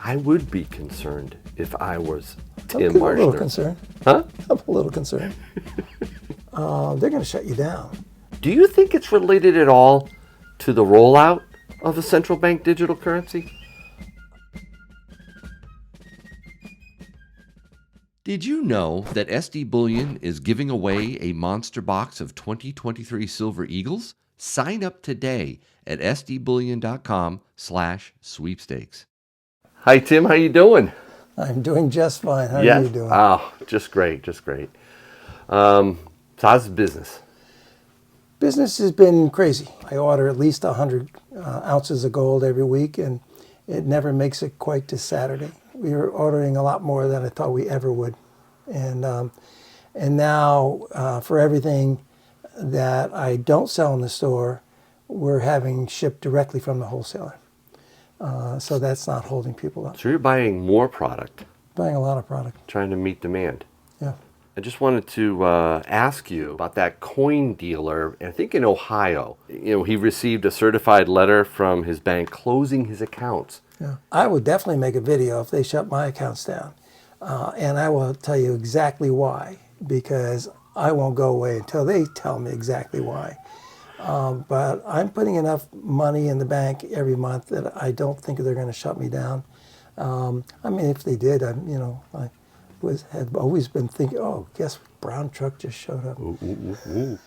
I would be concerned if I was Tim I'm Marschner. a little concerned. Huh? I'm a little concerned. They're going to shut you down. Do you think it's related at all to the rollout of a central bank digital currency? Did you know that SD Bullion is giving away a monster box of 2023 Silver Eagles? Sign up today at sdbullion.com/sweepstakes. Hi, Tim. How you doing? I'm doing just fine. How are you doing? Oh, just great, just great. So how's the business? Business has been crazy. I order at least 100 ounces of gold every week, and it never makes it quite to Saturday. We were ordering a lot more than I thought we ever would. And now for everything that I don't sell in the store, we're having shipped directly from the wholesaler. So that's not holding people up. So you're buying more product, Buying a lot of product. trying to meet demand. Yeah. I just wanted to ask you about that coin dealer, I think in Ohio. You know, he received a certified letter from his bank closing his accounts. Yeah. I would definitely make a video if they shut my accounts down. And I will tell you exactly why, because I won't go away until they tell me exactly why. But I'm putting enough money in the bank every month that I don't think they're going to shut me down. I mean, if they did, I had always been thinking, oh, guess what? Brown truck just showed up. Ooh, ooh, ooh.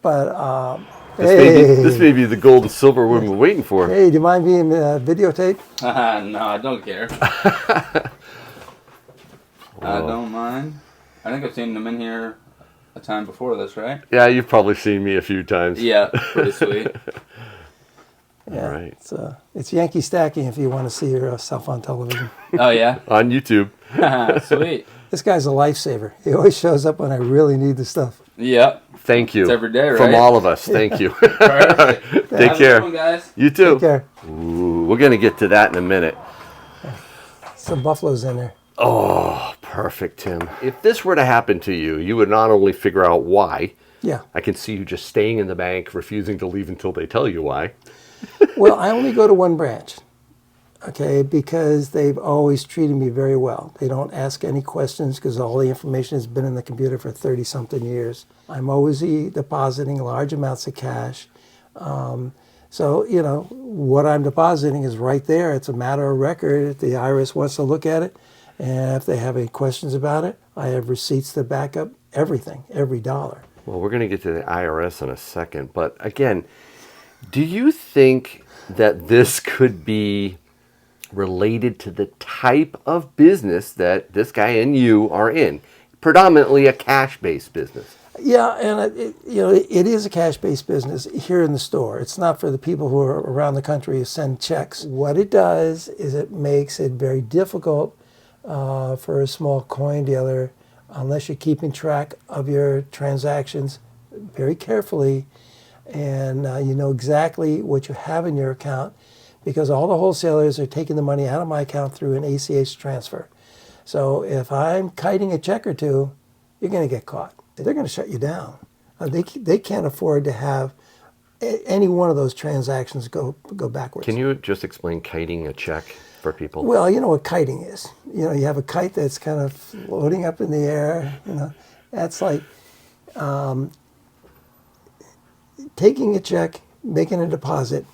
But This may be the gold and silver we've been waiting for. Hey, do you mind being videotaped? No, I don't care. I don't mind. I think I've seen them in here a time before this, right? Yeah, you've probably seen me a few times. Yeah, pretty sweet. Yeah, All right. it's Yankee stacking if you want to see yourself on television. Oh, yeah? On YouTube. Sweet. This guy's a lifesaver. He always shows up when I really need the stuff. Yep. Thank you. It's every day, right? From all of us. Thank you. Perfect. Take Have a care. good one, guys. You too. Take care. Ooh, we're going to get to that in a minute. Some buffaloes in there. Oh, perfect, Tim. If this were to happen to you, you would not only figure out why. Yeah. I can see you just staying in the bank, refusing to leave until they tell you why. Well, I only go to one branch, okay, because they've always treated me very well. They don't ask any questions because all the information has been in the computer for 30-something years. I'm always depositing large amounts of cash. So, you know, what I'm depositing is right there. It's a matter of record. If the IRS wants to look at it, and if they have any questions about it, I have receipts to back up everything, every dollar. Well, we're going to get to the IRS in a second. But again, do you think that this could be related to the type of business that this guy and you are in? Predominantly a cash-based business. Yeah, and it is a cash-based business here in the store. It's not for the people who are around the country who send checks. What it does is it makes it very difficult for a small coin dealer, unless you're keeping track of your transactions very carefully, and you know exactly what you have in your account, because all the wholesalers are taking the money out of my account through an ACH transfer. So if I'm kiting a check or two, you're going to get caught. They're going to shut you down. They can't afford to have any one of those transactions go backwards. Can you just explain kiting a check for people? Well, you know what kiting is. You know, you have a kite that's kind of floating up in the air. You know, that's like taking a check, making a deposit,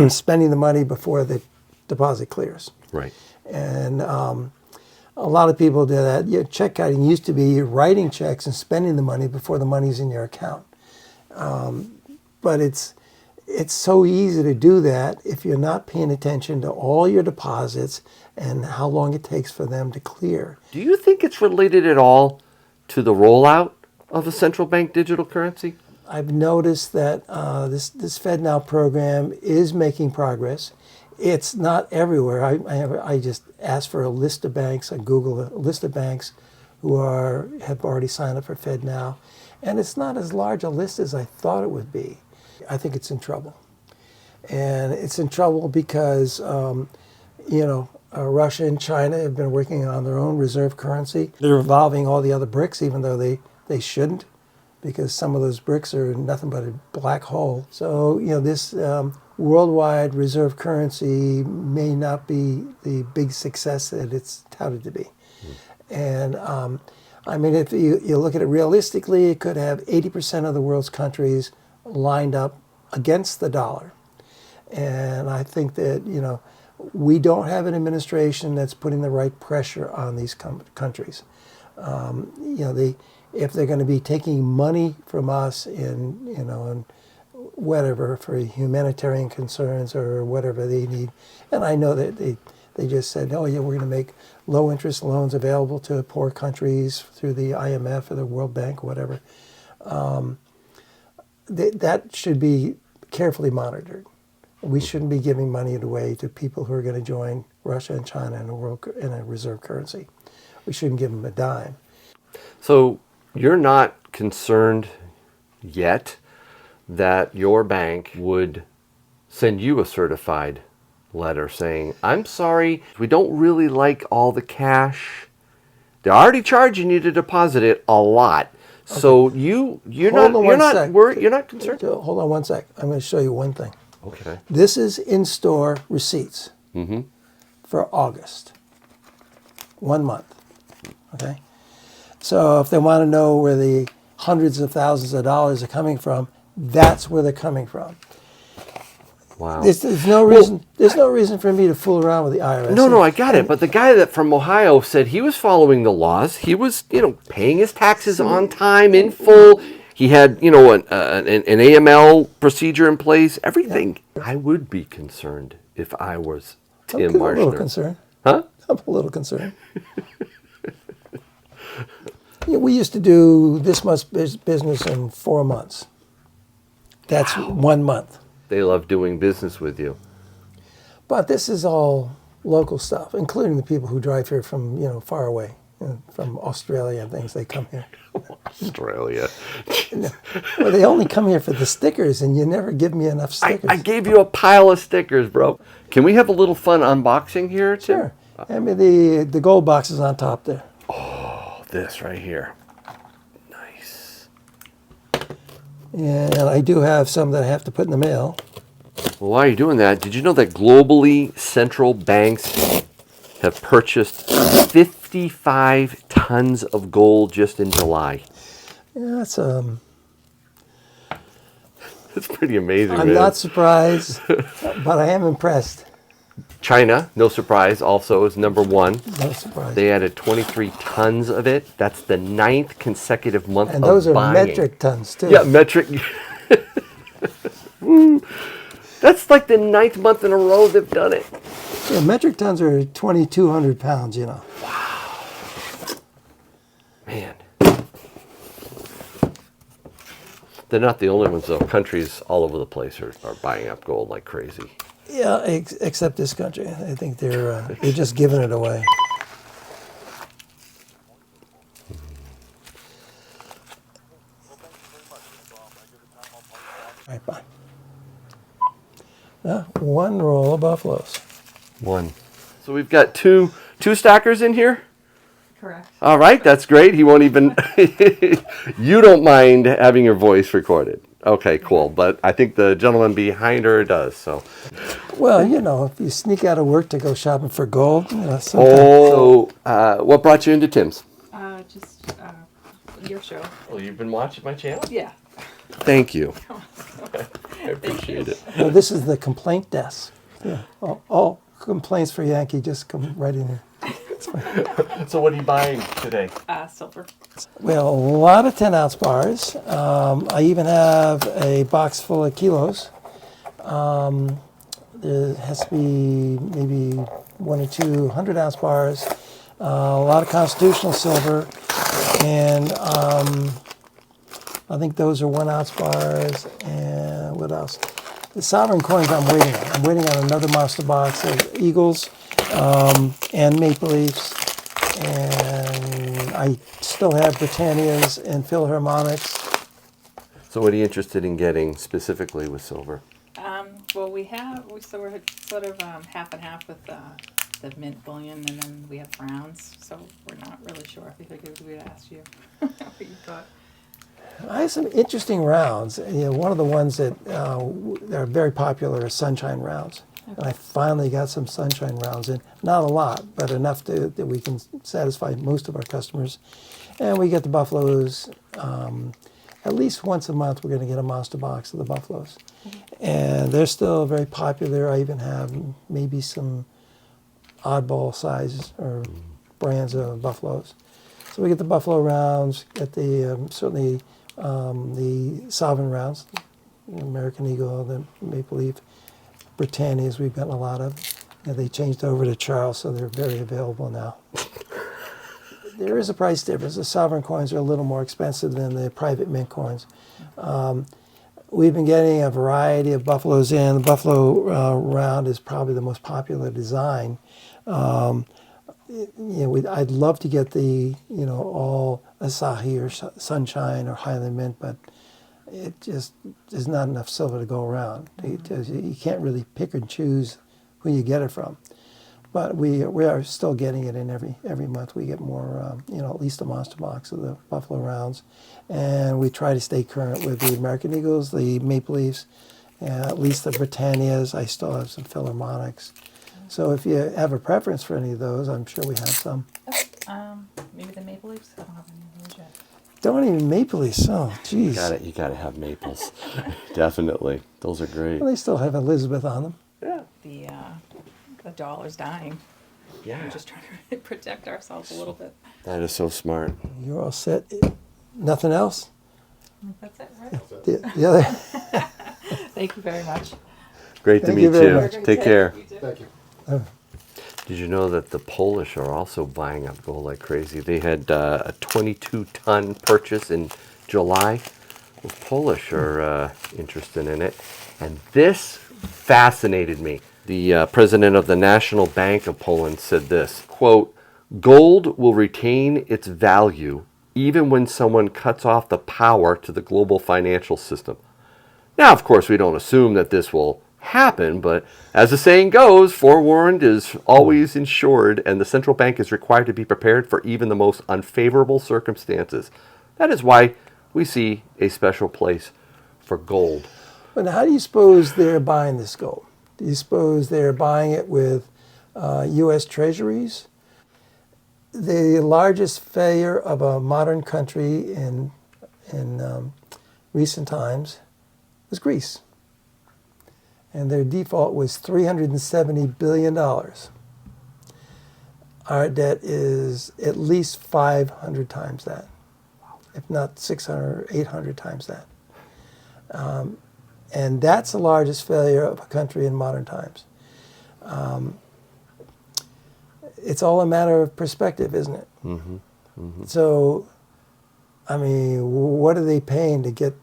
spending the money before the deposit clears. Right. And a lot of people do that. Check kiting used to be writing checks and spending the money before the money's in your account. But it's so easy to do that if you're not paying attention to all your deposits and how long it takes for them to clear. Do you think it's related at all to the rollout of a central bank digital currency? I've noticed that this FedNow program is making progress. It's not everywhere. I just asked for a list of banks. I Googled a list of banks who have already signed up for FedNow, and it's not as large a list as I thought it would be. I think it's in trouble, and it's in trouble because Russia and China have been working on their own reserve currency. They're involving all the other BRICS, even though they shouldn't, because some of those BRICS are nothing but a black hole. So this worldwide reserve currency may not be the big success that it's touted to be. And I mean, if you look at it realistically, it could have 80% of the world's countries lined up against the dollar. And I think that, you know, we don't have an administration that's putting the right pressure on these countries. You know, if they're going to be taking money from us in, you know, and whatever for humanitarian concerns or whatever they need, and I know that they just said, oh yeah, we're going to make low interest loans available to poor countries through the IMF or the World Bank, or whatever. That should be carefully monitored. We shouldn't be giving money away to people who are going to join Russia and China in a reserve currency. We shouldn't give them a dime. So you're not concerned yet that your bank would send you a certified letter saying, I'm sorry, we don't really like all the cash. They're already charging you to deposit it a lot. Okay. So you're not concerned? Hold on one sec. I'm going to show you one thing. Okay. This is in-store receipts for August. 1 month. Okay? So if they want to know where the hundreds of thousands of dollars are coming from, that's where they're coming from. Wow. There's no reason. There's no reason for me to fool around with the IRS. No, I got it. But the guy that from Ohio said he was following the laws. He was, paying his taxes on time in full. He had, an AML procedure in place. Everything. Yeah. I would be concerned if I was Tim Marschner. I'm a little concerned. Huh? I'm a little concerned. We used to do this much business in 4 months. That's 1 month. They love doing business with you. But this is all local stuff, including the people who drive here from, far away, from Australia and things. They come here. Australia. Well, they only come here for the stickers, and you never give me enough stickers. I gave you a pile of stickers, bro. Can we have a little fun unboxing here, Tim? Sure. I mean, the gold box is on top there. Oh, this right here. Nice. And I do have some that I have to put in the mail. Well, while you're doing that, did you know that globally central banks have purchased 55 tons of gold just in July? Yeah, that's That's pretty amazing, I'm man. not surprised, but I am impressed. China, no surprise, also is number one. No surprise. They added 23 tons of it. That's the 9th consecutive month of buying. And those are metric tons, too. Yeah, metric. That's like the 9th month in a row they've done it. Yeah, metric tons are 2,200 pounds, Wow. Man. They're not the only ones, though. Countries all over the place are buying up gold like crazy. Yeah, except this country. I think they're just giving it away. All right, bye. One roll of buffaloes. One. So we've got two stackers in here? Correct. All right, that's great. He won't even... You don't mind having your voice recorded. Okay, cool. But I think the gentleman behind her does, so... Well, if you sneak out of work to go shopping for gold, sometimes... So, what brought you into Tim's? Just your show. Well, you've been watching my channel? Yeah. Thank you. I appreciate it. Well, this is the complaint desk. Yeah. All complaints for Yankee, just come right in here. So what are you buying today? Silver. Well, a lot of 10-ounce bars. I even have a box full of kilos. There has to be maybe 1 or 2 100-ounce bars. A lot of constitutional silver. And I think those are 1-ounce bars. And what else? The sovereign coins I'm waiting on. I'm waiting on another monster box of Eagles and Maple Leafs. And I still have Britannias and Philharmonics. So what are you interested in getting specifically with silver? Well, we're sort of half and half with the mint bullion, and then we have rounds. So we're not really sure. I figured we'd ask you what you thought. I have some interesting rounds. One of the ones that are very popular is sunshine rounds. And I finally got some sunshine rounds in. Not a lot, but enough that we can satisfy most of our customers. And we get the buffaloes. At least once a month, we're going to get a monster box of the buffaloes. And they're still very popular. I even have maybe some oddball sizes or brands of buffaloes. So we get the buffalo rounds, get the certainly the sovereign rounds, the American Eagle, the Maple Leaf, Britannias we've gotten a lot of. They changed over to Charles, so they're very available now. There is a price difference. The sovereign coins are a little more expensive than the private mint coins. We've been getting a variety of buffaloes in. The buffalo round is probably the most popular design. I'd love to get the all Asahi or Sunshine or Highland Mint, but it just there's not enough silver to go around. You can't really pick and choose who you get it from. But we are still getting it in every month. We get more, at least a monster box of the buffalo rounds, and we try to stay current with the American Eagles, the Maple Leafs, at least the Britannias. I still have some Philharmonics. So if you have a preference for any of those, I'm sure we have some. Maybe the Maple Leafs. I don't have any of those yet. Don't even Maple Leafs. Oh, geez. You gotta have maples. Definitely. Those are great. Well, they still have Elizabeth on them. Yeah. The dollar's dying. Yeah. We're just trying to protect ourselves a little bit. That is so smart. You're all set. Nothing else? That's it, right? The other. Thank you very much. Great to Thank meet you very you. much. Take care. Thank you. Did you know that the Polish are also buying up gold like crazy? They had a 22-ton purchase in July. The Polish are interested in it. And this fascinated me. The president of the National Bank of Poland said this, quote, "Gold will retain its value even when someone cuts off the power to the global financial system." Now, of course, we don't assume that this will happen, but as the saying goes, forewarned is always insured, and the central bank is required to be prepared for even the most unfavorable circumstances. That is why we see a special place for gold. But how do you suppose they're buying this gold? Do you suppose they're buying it with U.S. treasuries? The largest failure of a modern country in recent times was Greece. And their default was $370 billion. Our debt is at least 500 times that, if not 600 or 800 times that. And that's the largest failure of a country in modern times. It's all a matter of perspective, isn't it? Mm-hmm. Mm-hmm. So, I mean, what are they paying to get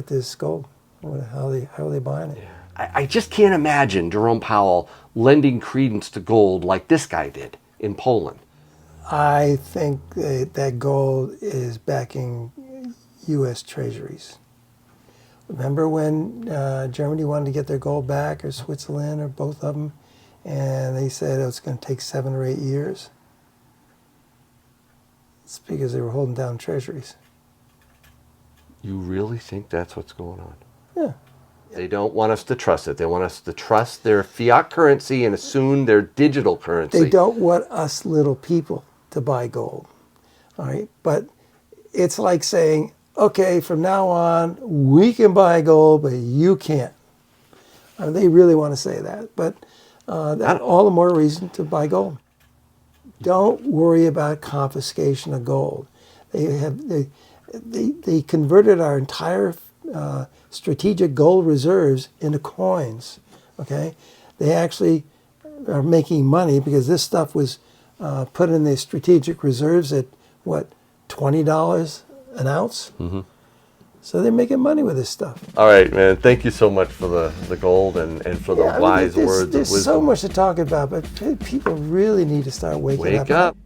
this gold? How are they buying it? Yeah. I just can't imagine Jerome Powell lending credence to gold like this guy did in Poland. I think that gold is backing U.S. treasuries. Remember when Germany wanted to get their gold back, or Switzerland, or both of them, and they said it's going to take 7 or 8 years? It's because they were holding down treasuries. You really think that's what's going on? Yeah. They don't want us to trust it. They want us to trust their fiat currency and assume their digital currency. They don't want us little people to buy gold. All right? But it's like saying, okay, from now on, we can buy gold, but you can't. They really want to say that. But that's all the more reason to buy gold. Don't worry about confiscation of gold. They converted our entire strategic gold reserves into coins. Okay, they actually are making money because this stuff was put in the strategic reserves at what, $20 an ounce. Mm-hmm. So they're making money with this stuff. All right, man. Thank you so much for the gold and for the wise words of wisdom. There's so much to talk about, but people really need to start waking up. Wake up.